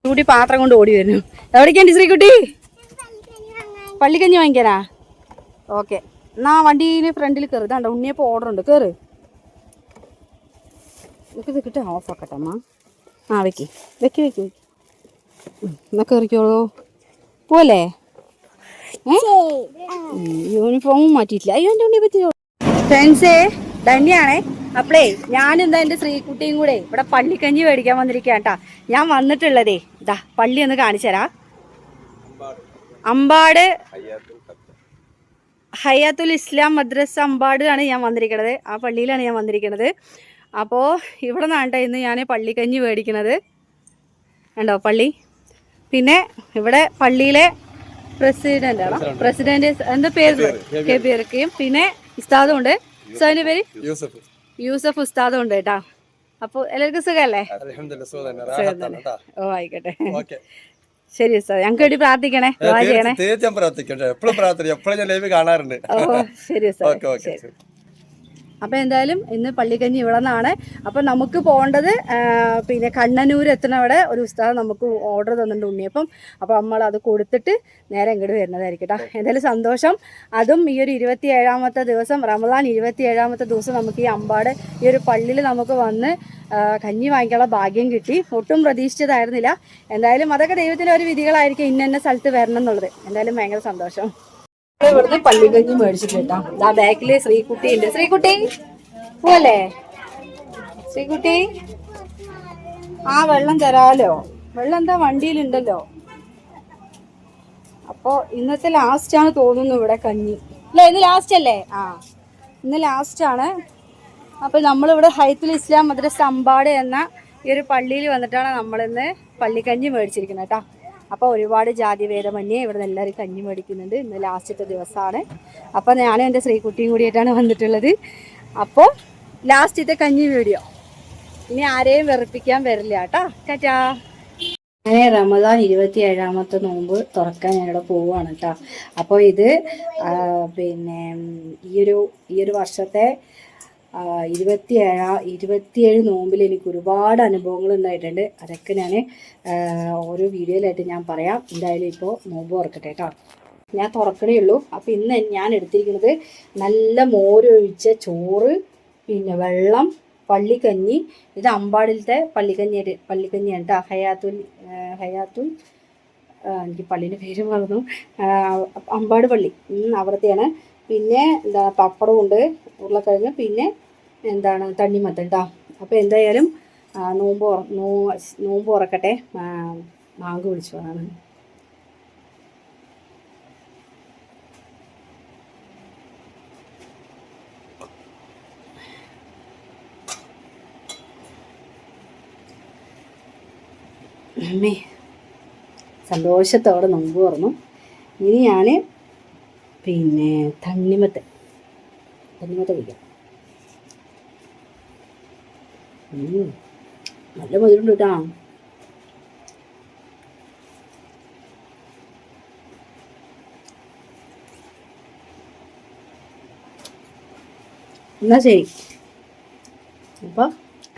കുട്ടി പാത്രം കൊണ്ട് ഓടി വരുന്നു. എവിടേക്കാണ്ടി ശ്രീകുട്ടി? പള്ളിക്കഞ്ഞി വാങ്ങിക്കാനാ? ഓക്കെ, എന്നാ വണ്ടിയിൽ ഫ്രണ്ടിൽ കയറി. ഇതാണ്ടോ ഉണ്ണിയപ്പോൾ ഓർഡർ ഉണ്ട്, കയറ്. എനിക്ക് ഇത് കിട്ടാൻ ഓഫ് ആക്കട്ടെ അമ്മ. ആ വെക്ക് വെക്ക് വെക്ക് വെക്ക്. എന്നാ കയറിക്കോളൂ. പോലെ യൂണിഫോമും മാറ്റിയിട്ടില്ല. അയ്യോ എൻ്റെ ഉണ്ണിയെ പറ്റിയോ ഫ്രണ്ട്സേ, തന്നെയാണേ. അപ്പളേ ഞാനെന്താ എൻ്റെ ശ്രീകുട്ടിയും കൂടെ ഇവിടെ പള്ളിക്കഞ്ഞി മേടിക്കാൻ വന്നിരിക്കുക കേട്ടാ. ഞാൻ വന്നിട്ടുള്ളതേ ഇതാ പള്ളി ഒന്ന് കാണിച്ചു തരാം. അമ്പാട് ഹയാത്തുൽ ഇസ്ലാം മദ്രസ അമ്പാട് ആണ് ഞാൻ വന്നിരിക്കുന്നത്. ആ പള്ളിയിലാണ് ഞാൻ വന്നിരിക്കുന്നത്. അപ്പോൾ ഇവിടെ നിന്നാണ് ഇന്ന് ഞാൻ പള്ളിക്കഞ്ഞി മേടിക്കുന്നത്. ഉണ്ടോ പള്ളി? പിന്നെ ഇവിടെ പള്ളിയിലെ പ്രസിഡന്റ് ആണോ? പ്രസിഡന്റ് എന്താ പേര്? KPRKയും പിന്നെ ഉസ്താദും ഉണ്ട്. ഉസ്താദിന്റെ പേര് യൂസഫ് ഉസ്താദും ഉണ്ട് കേട്ടാ. അപ്പോൾ എല്ലാവർക്കും സുഖമല്ലേ? ഓ ആയിക്കോട്ടെ, ശരി ഉസ്താദ്. ഞങ്ങൾക്ക് വേണ്ടി പ്രാർത്ഥിക്കണേ, ദുആ ചെയ്യണേ. ഓ ശരി ഉസ്താദ്. അപ്പോൾ എന്തായാലും ഇന്ന് പള്ളിക്കഞ്ഞി ഇവിടെ നിന്നാണ്. അപ്പോൾ നമുക്ക് പോകേണ്ടത് പിന്നെ കണ്ണനൂർ എത്തുന്നവിടെ ഒരു ഉസ്താദ് നമുക്ക് ഓർഡർ തന്നിട്ടുണ്ട് ഉണ്ണിയപ്പം. അപ്പോൾ നമ്മൾ അത് കൊടുത്തിട്ട് നേരെ ഇങ്ങോട്ട് വരുന്നതായിരിക്കും കേട്ടോ. എന്തായാലും സന്തോഷം. അതും ഈ ഒരു 27ാമത്തെ ദിവസം, റമദാൻ 27ാമത്തെ ദിവസം നമുക്ക് ഈ അമ്പാട് ഈ ഒരു പള്ളിയിൽ നമുക്ക് വന്ന് കഞ്ഞി വാങ്ങിക്കാനുള്ള ഭാഗ്യം കിട്ടി. ഒട്ടും പ്രതീക്ഷിച്ചതായിരുന്നില്ല. എന്തായാലും അതൊക്കെ ദൈവത്തിൻ്റെ ഒരു വിധികളായിരിക്കും ഇന്ന സ്ഥലത്ത് വരണം എന്നുള്ളത്. എന്തായാലും ഭയങ്കര സന്തോഷം. ഇവിടുന്ന് പള്ളിക്കഞ്ഞി മേടിച്ചിട്ടാ. ആ ബാക്കില് ശ്രീകുട്ടി ഉണ്ട്. ശ്രീകുട്ടി പോലെ ശ്രീകുട്ടി, ആ വെള്ളം തരാലോ. വെള്ളം എന്താ വണ്ടിയിലുണ്ടല്ലോ. അപ്പോൾ ഇന്നത്തെ ലാസ്റ്റാണ് തോന്നുന്നു ഇവിടെ കഞ്ഞി അല്ലേ? ഇന്ന് ലാസ്റ്റ് അല്ലേ? ആ ഇന്ന് ലാസ്റ്റാണ്. അപ്പോൾ നമ്മളിവിടെ ഹയാത്തുൽ ഇസ്ലാം മദ്രസ അമ്പാട് എന്ന ഈ ഒരു പള്ളിയിൽ വന്നിട്ടാണ് നമ്മളിന്ന് പള്ളിക്കഞ്ഞി മേടിച്ചിരിക്കുന്നത് കേട്ടോ. അപ്പോൾ ഒരുപാട് ജാതി ഭേദമന്യേ ഇവിടെ നിന്ന് എല്ലാവരും കഞ്ഞി മേടിക്കുന്നുണ്ട്. ഇന്ന് ലാസ്റ്റത്തെ ദിവസമാണ്. അപ്പോൾ ഞാനും എൻ്റെ ശ്രീകുട്ടിയും കൂടിയിട്ടാണ് വന്നിട്ടുള്ളത്. അപ്പോൾ ലാസ്റ്റത്തെ കഞ്ഞി വീഡിയോ. ഇനി ആരെയും വെറുപ്പിക്കാൻ വരില്ല കേട്ടോ. ടാറ്റാ. അങ്ങനെ റമദാൻ 27ാമത്തെ നോമ്പ് തുറക്കാൻ ഞാനിവിടെ പോവുകയാണ് കേട്ടോ. അപ്പോൾ ഇത് പിന്നെ ഈ ഒരു വർഷത്തെ 27 നോമ്പിൽ എനിക്ക് ഒരുപാട് അനുഭവങ്ങൾ ഉണ്ടായിട്ടുണ്ട്. അതൊക്കെ ഞാൻ ഓരോ വീഡിയോയിലായിട്ട് ഞാൻ പറയാം. എന്തായാലും ഇപ്പോൾ നോമ്പ് തുറക്കട്ടെ കേട്ടോ. ഞാൻ തുറക്കണേ ഉള്ളൂ. അപ്പോൾ ഇന്ന് ഞാൻ എടുത്തിരിക്കുന്നത് നല്ല മോരൊഴിച്ച ചോറ്, പിന്നെ വെള്ളം, പള്ളിക്കഞ്ഞി. ഇത് അമ്പാടിലത്തെ പള്ളിക്കഞ്ഞിയാണ് കേട്ടോ. ഹയാത്തുൽ എനിക്ക് പള്ളീൻ്റെ പേര് മറന്നു. അമ്പാട് പള്ളി അവിടത്തെയാണ്. പിന്നെ എന്താ പപ്പടമുണ്ട്, ഉരുളക്കിഴങ്ങ്, പിന്നെ എന്താണ് തണ്ണിമത്തൻ കേട്ടോ. അപ്പോൾ എന്തായാലും നോമ്പ് തുറക്കട്ടെ. മാങ്ക് വിളിച്ചു പോകാനാണ്. അമ്മേ സന്തോഷത്തോടെ നോമ്പ് തുറന്നു. ഇനി ഞാൻ പിന്നെ തണ്ണിമത്തൻ കഴിക്കാം. നല്ല മധുരമുണ്ട് കേട്ടോ. എന്നാ ശരി. അപ്പോൾ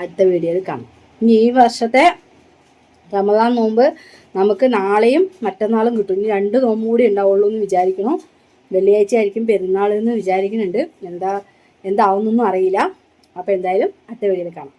അടുത്ത വീഡിയോയിൽ കാണാം. ഇനി ഈ വർഷത്തെ റമദാൻ നോമ്പ് നമുക്ക് നാളെയും മറ്റന്നാളും കിട്ടും. ഇനി 2 നോമ്പ് കൂടി ഉണ്ടാവുള്ളൂ എന്ന് വിചാരിക്കണം. വെള്ളിയാഴ്ച ആയിരിക്കും പെരുന്നാൾ എന്ന് വിചാരിക്കുന്നുണ്ട്. എന്താവുന്നൊന്നും അറിയില്ല. അപ്പോൾ എന്തായാലും അടുത്ത വീഡിയോയിൽ കാണാം.